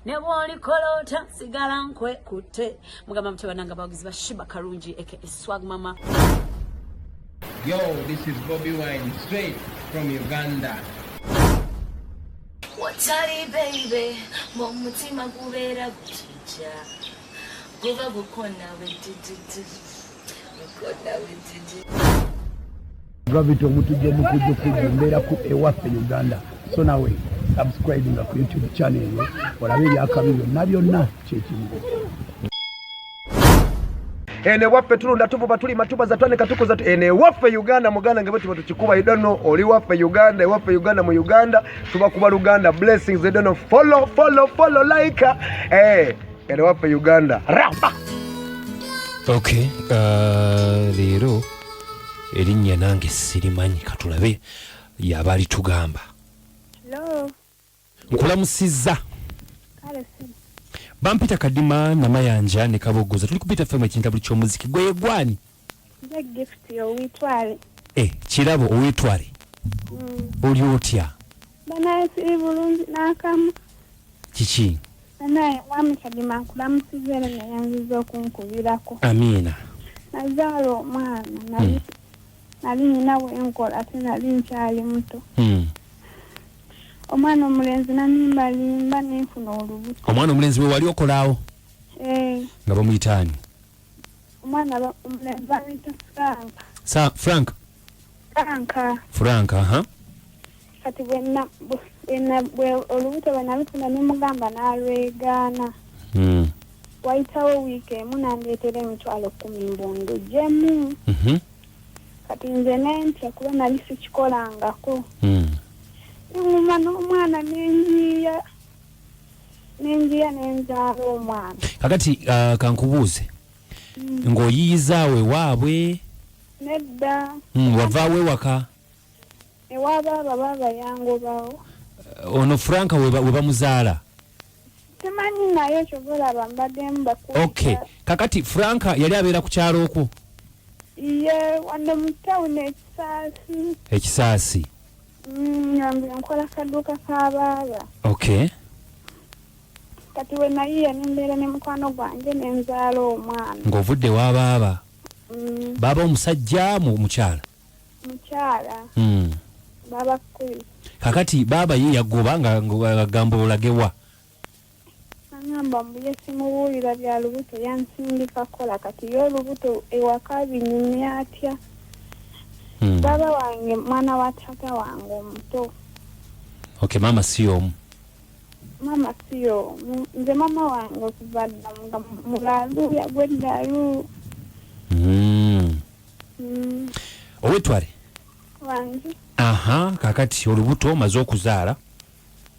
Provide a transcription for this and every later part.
Nebwoli kolota sigala nkwe kutte mugamba mutabananga bagizi bashiba karungi eke swag mama. Yo, this is Bobby Wine straight from Uganda. Watari baby, mumutima gubera gutija. Guva gukona wetiti. Gukona wetiti. Gravity omutuje mukuje kumbera ku ewaffe Uganda. So nawe subscribing ku YouTube channel yo olabe byakabiro nabyonna kyekimu. Ene waffe tulunda tuvuba tuli matuba za twane katuko za ene waffe Uganda muganda ngebe tuba tukikuba I don't know oli waffe Uganda waffe Uganda mu Uganda tuba kuba Uganda blessings I don't know follow like ene waffe Uganda rapa. Okay leero erinnya nange sirimanyi katulabe yabali tugamba. Hello. Nkulamusizza. Kale si. Bampita Kadima na Mayanja ne Kabogoza tuli kupita fema kintabuli ky'omuziki gwe gwani. Nze gift yo witwale. Kirabo owitwale. Oli otya? Bana siri bulungi n'akamu. Kiki? Naye mwami Kadima nkulamusizza era nayanziza okunkubirako. Amiina. Nazaala omwana nali ninawe enkola ate nali nkyali muto. Omwana omulenzi nanimbalimba nenfuna olubuto. Omwana omulenzi we wali okolaawo? Nga bamuyitaani? Omwana omulenzi bamuyita Frank? Frank, aha. Kati bwe olubuto bwe nalufuna nimugamba n'alwegaana. Wayitawo wiiki emu nandeetera emitwalo 10 mbondo gyemu. Kati nze nentya kuba nali sikikolangako. Nguma n'omwana nenjiya nenzaala omwana. Kakati kankubuuze. Ng'oyiyizaawe waabwe? Nedda. Wavaawe waka? Baba yangobawo. Ono Franka we bamuzaala? Temanyi naye kyogolaba mbaddemu bakuba. Okay. Kakati Franka yali abeera ku kyalo okwo? Ye wano mu town Ekisaasi. Ekisaasi? Nkola kaduuka k'abaaba. Okay. Kati we nayiya nembeera ne mukwano gwange nenzaala omwana. Ng'ovudde w'abaaba? Baaba omusajja mukyala? Mukyala. Baba kuli. Kakati baaba ye yagoba nga gamba olagewa? Angamba mbuye simubuulira bya lubuto yansindika kola kati yo lubuto ewaka binyumya atya. Baba wange mwana wa tata wange omuto. Okay, mama siyo. Mama siyo. Nze mama wange okuva dda nga mulalu yagweddalu. Owetwale? Wange. Aha, kakati olubuto omaze okuzaala?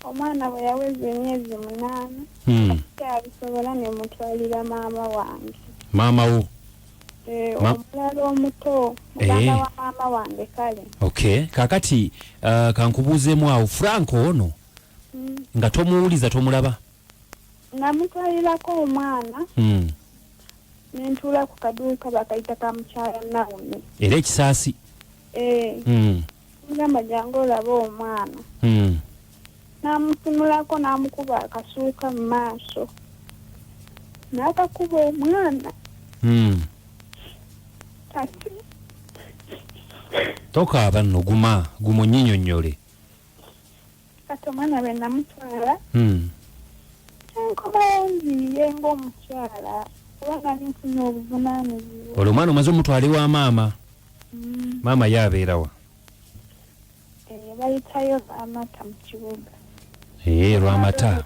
Omwana bwe yaweza emyezi 8. Abisobola ne mutwalira maama wange. Maama wo? Omulala omuto muganda wa maama wange kale. Okay, kakati kankubuuzeemu awo Frank ono nga tomuwuliza tomulaba? Namutwalirako omwana nentuula ku kaduuka bakayita ka mukyala Naomi. Era Ekisaasi? Mugamba jangu olaba omwana. Namutunulako namukuba akasuuka mu maaso. N'akakuba omwana. Kati. Tokaaba nno guma nnyinnyonnyole. Kati omwana bwe namutwala. Enkomawo nziye ng'omukyala. Kuba nali nfunye obuvunaanyizibwa. Olwo omwana omaze omutwale wa maama? Maama ye abeera wa? Bayitayo Lwamata mu kibuga. Lwamata.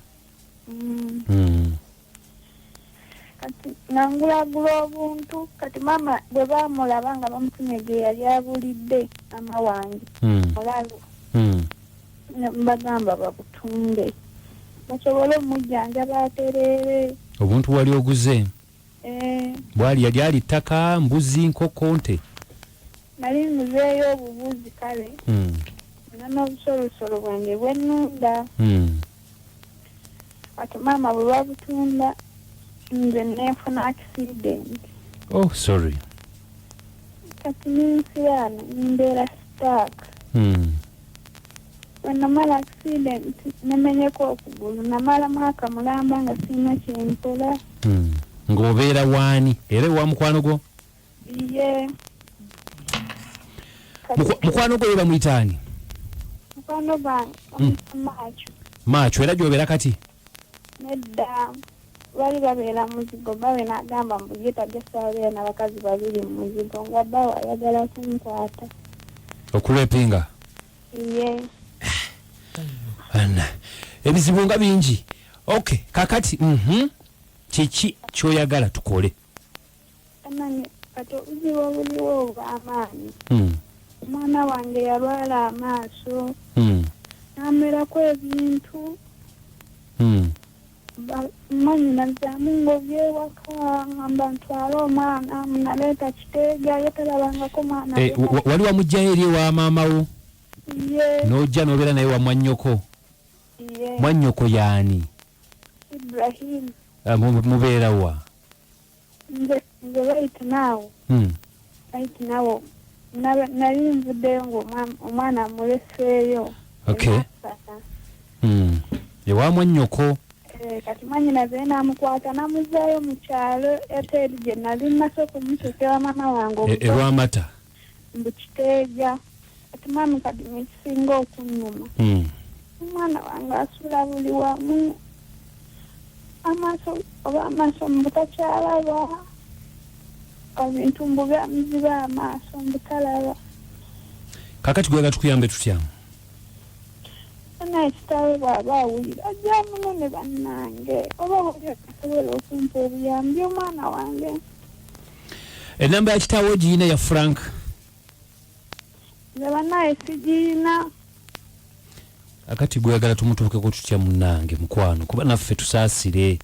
Kati nangulagula obuntu kati maama bwe baamulaba nga bamutumye gye yali abulidde maama wange mulalu mbagamba babutunde basobole omujjanjaba atereere. Obuntu wali oguze? Bwali yali ali ttaka, mbuzi, nkoko, nte? Nali nguzeeyo obubuzi kale n'obusolosolo bwange bwennunda. Kati maama bwe babutunda nze neefuna accident. Oh, sorry. Kati ninsiyaana nimbeera stuck. namala accident nemenyeko okugulu namala mwaka mulamba nga sina kyempola. Ng'obeera waani era wa mukwano gwo? Ye. Mukwano gwo yeba muyitaani? Mukwano bange Maacho era gy'obeera kati? Nedda bali babeera muzigo bawe n'agamba mbuyita gesaabeera n'abakazi babiri mu muzigo nga bawe ayagala kunkwata. Okulwepinga? Ye. Anna ebizibu nga bingi. Okay, kakati kiki kyoyagala tukole? Ananye kato uziwo buliwo obw'amaanyi. Omwana wange yalwala amaaso. Namerako ebintu. Manyi nazaamu ng'ovye ewaka ngamba ntwale omwana naleeta kiteega yetalabangako mwana. Wali wamugjayo eri ewa maama wo? Ye. N'ojja n'obeera naye wa mwannyoko? Ye. Mwannyoko yaani? Ibrahim. Mubeera wa? Nze bayita naawo. Bayita naawo. Nali nvuddeyo ng'omwana amuleseeyo. Okay. Ewa mwannyoko? Kati mwannyina ze n'amukwata n'amuzaayo mu kyalo eteeri gye nali nnaso okumutekera maama wange Erwamata? Mbu Kiteega. Kati mami Kadima ekisinga okunnuma. Omwana wange asula buli wamu. Amaaso mbutakyalaba. Ebintu mbubiziba amaaso mbutalaba. Kakati gwega tukuyambe tutya? Naye kitaawe bw'aba awulira ajja muno ne bannange oba buli akasobola okumpa obuyambi omwana wange. Enamba ya kitaawe ogiyina ya Frank? Nze bannaye sigiyina. Akati gwegala tumutuukeko tutya munnange mukwano kuba naffe tusaasire.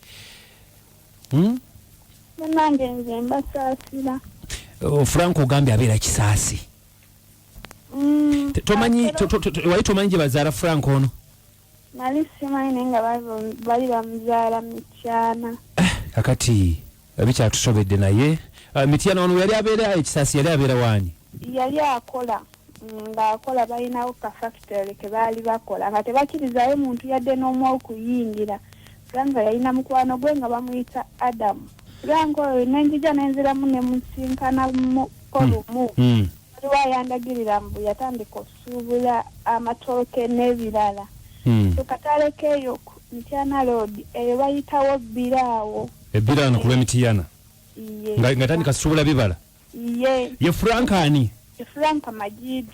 Bannange nze mbasaasira. Frank ogambye abeera kisaasi. Wali tomanyi gye bazaala Frank ono? Nali simanyi naye nga bali bamuzaala Mityana. Kakati bikyatusobedde naye. Mityana ono yali abeera ekisaasi yali abeera waani? Yali akola ng'akola balinawo ka factory ke baali bakola nga tebakkirizayo muntu yadde n'omu okuyingira. Nga yalina mukwano gwe nga bamuyita Adamu. Frank oyo nenjija nenziramu ne musinkana mu kolumu. Wayandagirira mbu yatandika okusuubula amatooke n'ebirala. Tukatale keeyo Mityana Road eyo bayitawo bbiraawo. Ebbira wano ku lw'Emityana? Nga tandika suubula bibala? Ye Frank ani? Frank Majidu.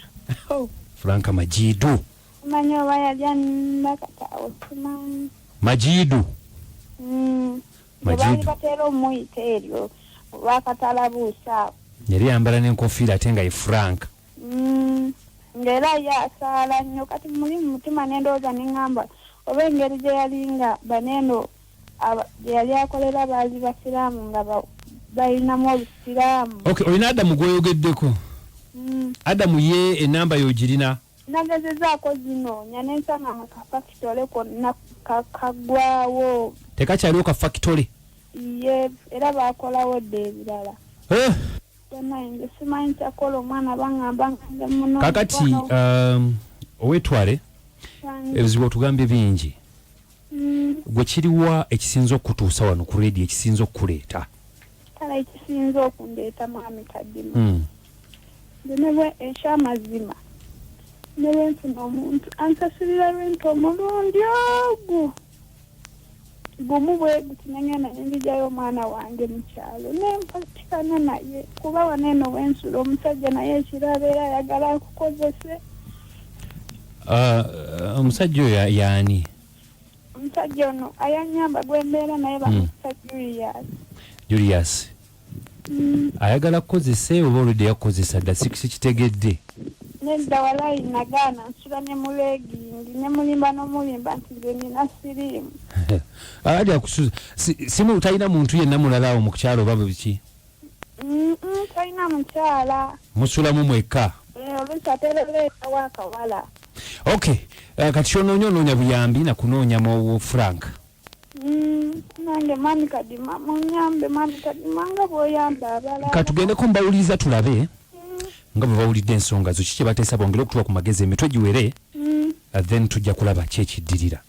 Frank Majidu. Tumanyi oba yali anakataawo tumanyi. Majidu? Baali bateera omuyita eryo bakatalabuusa. Yali yambala n'enkofiira ate nga ye Frank. Ng'era yasaala nnyo kati muli mu mutima n'endowooza n'eŋŋamba oba engeri gye yali nga baneeno gye yali akolera baali basiraamu nga balinamu obusiraamu. Okay, olina Adamu gw'oyogeddeko? Adamu ye enamba y'ogirina? Nagezezaako zinoonya n'ensanga mu kafakitole konna kagwawo. Tekakyaliwo kafakitole? Ye era baakolawo dde ebirala. Nze simanyi kyakola omwana baŋŋamba nze muno. Kakati owetwale ebizibu otugambye bingi. Gwe kiriwa ekisinza okutuusa wano ku redio ekisinza okukuleeta? Kale ekisinza okundeeta mwami Kadima. Nze ne bwe ekyamazima ne bwe nfuna omuntu ansasirira lwente omulundi ogwo gumu bwe guti nengenda nenjijayo omwana wange mu kyalo nempatikana naye kuba waneeno wensula omusajja naye ekiro abeera ayagala akukozese. Omusajja oyo yaani? Omusajja ono ayanyamba gwembeera naye bamuyita Julius. Ayagala kukozese oba oludde yakukozesa dda sikitegedde? Nedda walayi nagaana nsula ne mulegingi ne mulimba n'omulimba nti nze nina siriimu. Ali akusuza simu talina muntu yenna mulala awo mu kyalo oba biki? Talina mukyala. Musulamu mwekka? Oluusi atereleetawo akawala. Okay, kati kyonoonya buyambi nakunoonya mu Frank. Nange mami Kadima munyambe mami Kadima nga bw'oyamba abalala. Katugendeko mbawuliriza tulabe nga bwe bawulidde ensonga zo kiki bateesa bongere okutuwa ku magezi emitwe giwere. then tujja kulaba kyekiddirira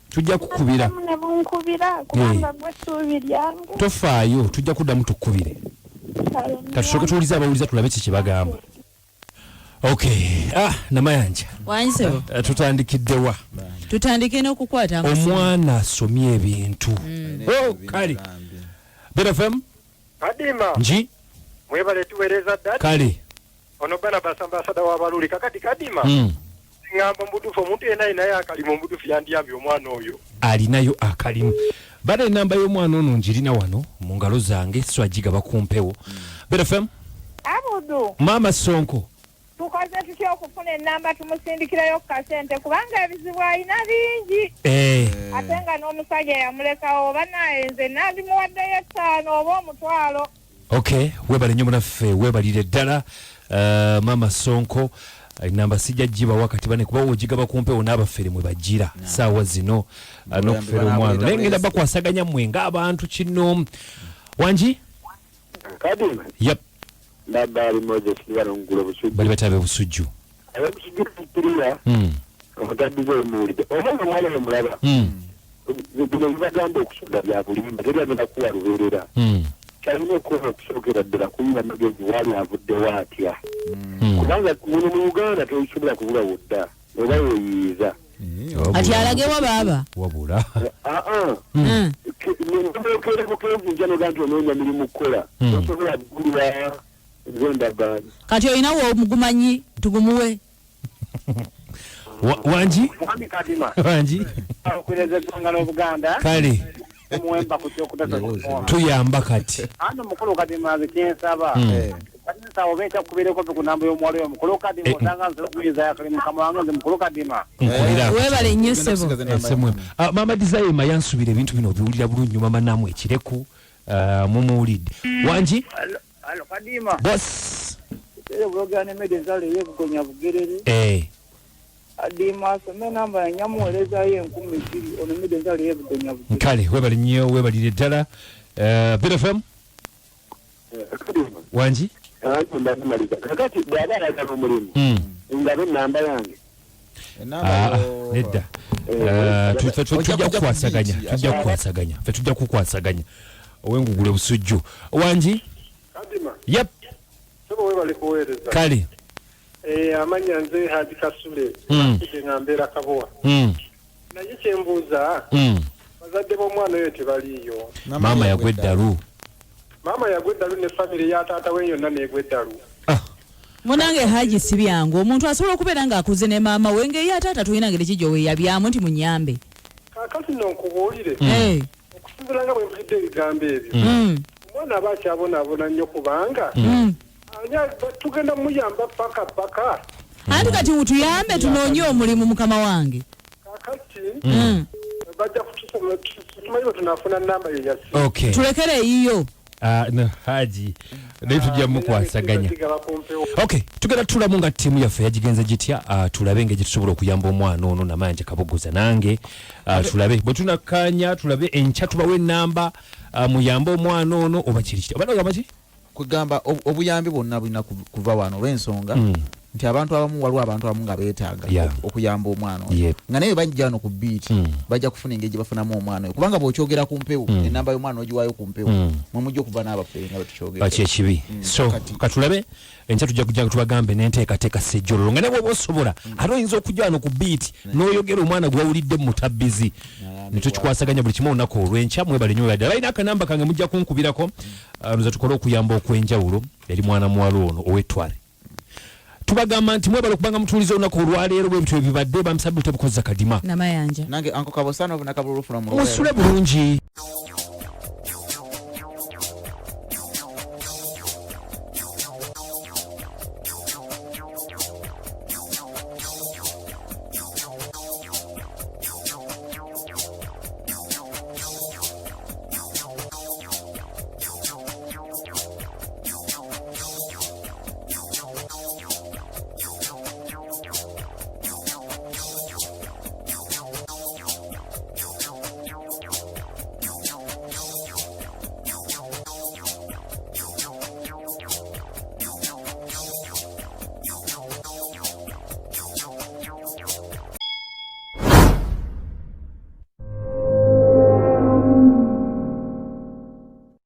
tujja kukubira ne munkubira kubanga gwe ssuubi lyange tofaayo tujja kuddamu tukkubire katusooke tuwulize abawuliza tulabe kiki bagamba okay namayanja Wanyisewo tutandikiddewa tutandike n'okukwata omwana asomye ebintu kale BFM Kadima nji mwebale tuweereza ddala kale ono bana basambasada w'abaluli kakati Kadima ngamba mbutufu omuntu yenna naye akalimu mbutufu yandiyambye omwana oyo alinayo akalimu bale enamba y'omwana ono njirina wano mu ngalo zange so agigaba ku mpewo BFM Abudu Mama Sonko tukoze tutya okufuna ennamba tumusindikirayo ku kasente kubanga ebizibu alina bingi ate nga n'omusajja yamulekawo oba nayenze nandimuwaddeyo 5 oba omutwalo okay webale nnyo munaffe webalire ddala Mama Sonko namba sijja jiba wakati bane kuba ogigaba ku mpewo n'abafere mwe bagira saawa zino n'okufera omwana naye ngenda bakwasaganya mmwe ng'abantu kino wanji Kadima yep Nabali Moses bano ngula busujju bali batabe busujju abusujju kutirira okutaddiza omulide omwana omulaba bino bibagamba okusuda bya bulimba tebyagenda kuwa lubeerera kyalina okuba okusookera ddala kuyiwa magezi waali avudde waatya kubanga muno mu Uganda tosobola kubulawo dda oba weeyiiza ati alagewa baba wabula nokere kukenzinja noga nti onoonya mirimu kukola osobola kugulira zendabani kati olinawo omugumanyi tugumuwe wanji mwami Kadima wanji akwireze eggwanga n'Obuganda kale omuwemba ku kyokutasa tuyamba kati ano mukulu Kadima nze kyensaba Kadima oba ekyakubireko ku namba y'omuwala oyo mukulu Kadima osanga nze okuyiriza yakali mukama wange nze mukulu Kadima webale nnyo ssebo Mama Desire yansubira ebintu bino obiwulira bulungi mama namwe ekireku mumuwulidde wanji Alo Kadima boss bulogane medenzale yebugonya bugerere Kadima asome namba ya nyamuwerezayo 10,000 ono medenzale yebugonya bugerere kale webale nnyo webalire ddala BFM wanji kakati bw'aba ayagala omulimu ngabe namba yange nedda tujja kukwasaganya owengugule busujju wanji Kadima yep sebo webale kuweereza kale amanya nze Haji Kasule ngambera kabowa naye kyembuuza bazadde b'omwana oyo tebaliiyo mama yagweddalu ne famire ya taata we yonna neegweddalu munange Haji sibyangu omuntu asobola okubeera ng'akuze ne maama we ngeri ataata tulina ngeri kijjo weeyabyamu nti munyambe kaakati nno nkubuulire okusinziira nga bwe mpulidde ebigambo ebyo omwana aba akyabonaabona nnyo kubanga tugenda muyamba paka anti kati utuyambe tunoonye omulimu mukama wange kaakati bajja tumanyi bwe tunaafuna namba ye yasi okay tulekere eyiyo no Haji naye tujja mukwasaganya okay tugenda tutulamu nga ttiimu yaffe yagigenze gitya tulabe engeri tusobola okuyamba omwana ono Namayanja Kabogoza nange tulabe bwe tunakkaanya tulabe enkya tubawe ennamba muyambe omwana ono oba kiri kitya oba nogamba ki kugamba obuyambi bwonna bulina kuva wano olw'ensonga nti abantu abamu waliwo abantu abamu nga beetaaga okuyamba omwana oyo nga naye bajja wano ku biiti bajja kufuna engeri gye bafunamu omwana oyo kubanga bw'okyogera ku mpewo ennamba y'omwana ogiwaayo ku mpewo mwe mujja okuva n'abafere nga bwetukyogera kyekibi so katulabe enkya tujja kujja tubagambe n'enteekateeka ssejjololo nga ne bw'oba osobola ate oyinza okujja wano ku biiti n'oyogera omwana gwe wawulidde mu mutabbizi ne tukikwasaganya buli kimu olunaku olw'enkya mwebale nnyo ddala balina akanamba kange mujja kunkubirako nze tukole okuyamba okw'enjawulo yali mwana muwala ono ow'ettwale tubagamba nti mwebale okubanga mutuuliza olunaku olwaleero bwe bityo bibadde bamusabye otebukozza Kadima Namayanja nange anko Kabosano obunaka bulufuna mu musule bulungi